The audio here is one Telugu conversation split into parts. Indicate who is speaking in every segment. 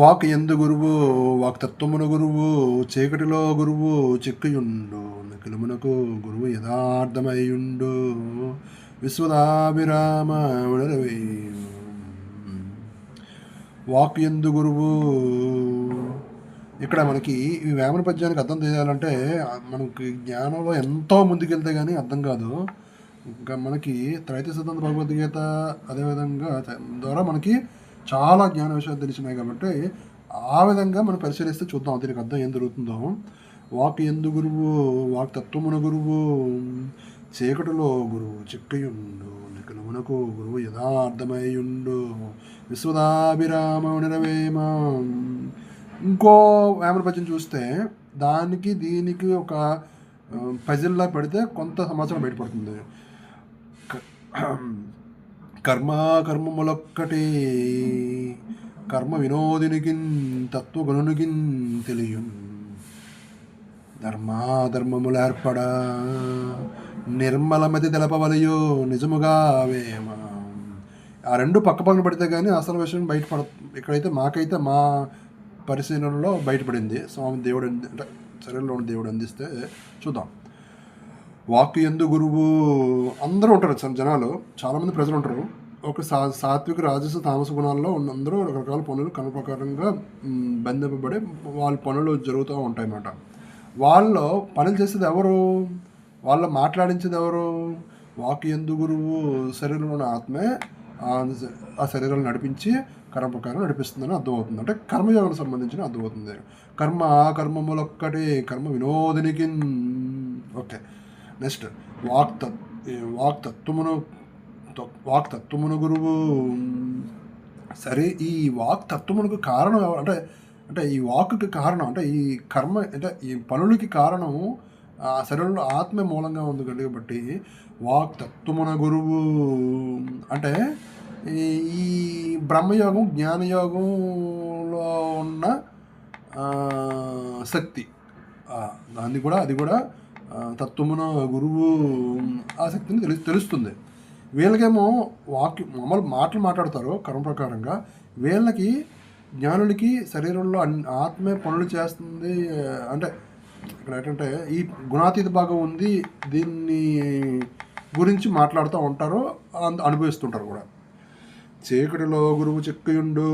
Speaker 1: వాక్ ఎందు గురువు వాక్తత్వమున గురువు చీకటిలో గురువు చిక్కియుండు నిఖిలమునకు గురువు యథార్థమయ్యుండు విశ్వదాభిరామ విడరవే వాక్ ఎందు గురువు. ఇక్కడ మనకి ఈ వేమన పద్యానికి అర్థం చేయాలంటే మనకి జ్ఞానంలో ఎంతో ముందుకెళ్తే కానీ అర్థం కాదు. ఇంకా మనకి త్రైత సిద్ధాంత భగవద్గీత అదేవిధంగా ద్వారా మనకి చాలా జ్ఞాన విషయాలు తెలిసినాయి కాబట్టి ఆ విధంగా మనం పరిశీలిస్తే చూద్దాం దీనికి అర్థం ఏం జరుగుతుందో. వాక్ ఎందు గురువు వాక్ తత్వమున గురువు చీకటిలో గురువు చిక్కయుండు నిఖిలమునకు గురువు యథార్థమయ్యుండు విశ్వదాభిరామణిరవేమ. ఇంకో వేమన పద్యం చూస్తే దానికి దీనికి ఒక పజిల్లా పెడితే కొంత సమాచారం బయటపడుతుంది. కర్మములొక్కటే కర్మ వినోదినికిన్ తత్వగుణునికిన్ తెలియన్ ధర్మాధర్మములేర్పడ నిర్మలమతి తెలపవలయో నిజముగా వేమ. ఆ రెండు పక్క పక్కన పడితే కానీ అసలు విషయం ఇక్కడైతే మాకైతే మా పరిశీలనలో బయటపడింది. స్వామి దేవుడు అంటే శరీరంలో దేవుడు అందిస్తే చూద్దాం. వాక్ ఎందు గురువు అందరూ ఉంటారు, జనాలు చాలామంది ప్రజలు ఉంటారు. ఒక సాత్విక రాజస తామస గుణాల్లో అందరూ రకరకాల పనులు కనుప్రకారంగా బంధింపబడి వాళ్ళ పనులు జరుగుతూ ఉంటాయి అన్నమాట. వాళ్ళలో పనులు చేసేది ఎవరు, వాళ్ళ మాట్లాడించేది ఎవరు? వాక్ ఎందు గురువు శరీరంలోని ఆత్మే ఆ శరీరాన్ని నడిపించి కర్మ ప్రకారం నడిపిస్తుందని అర్థమవుతుంది. అంటే కర్మయోగానికి సంబంధించిన అర్థమవుతుంది. కర్మములొక్కటే కర్మ వినోదినికి. ఓకే, నెక్స్ట్ వాక్తత్వమును గురువు. సరే, ఈ వాక్తత్వమునకు కారణం అంటే అంటే ఈ వాక్కి కారణం అంటే ఈ కర్మ అంటే ఈ పనులకి కారణం ఆ శరీరంలో ఆత్మ మూలంగా ఉంది కాబట్టి వాక్తత్వమున గురువు అంటే ఈ బ్రహ్మయోగం జ్ఞానయోగంలో ఉన్న శక్తి అది కూడా తత్వమున గురువు ఆ శక్తిని తెలుస్తుంది. వీళ్ళకేమో మామూలు మాటలు మాట్లాడతారు కర్మ ప్రకారంగా, వీళ్ళకి జ్ఞానులకి శరీరంలో ఆత్మే పనులు చేస్తుంది. అంటే ఇక్కడ ఏంటంటే ఈ గుణాతీత భాగం ఉంది, దీన్ని గురించి మాట్లాడుతూ ఉంటారు, అనుభవిస్తుంటారు కూడా. చీకటిలో గురువు చిక్కయుండు,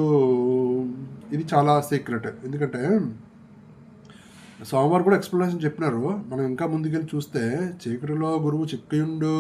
Speaker 1: ఇది చాలా సీక్రెట్. ఎందుకంటే సోమవారం కూడా ఎక్స్ప్లెనేషన్ చెప్పినారు. మనం ఇంకా ముందుకెళ్ళి చూస్తే చీకటిలో గురువు చిక్కయుండు.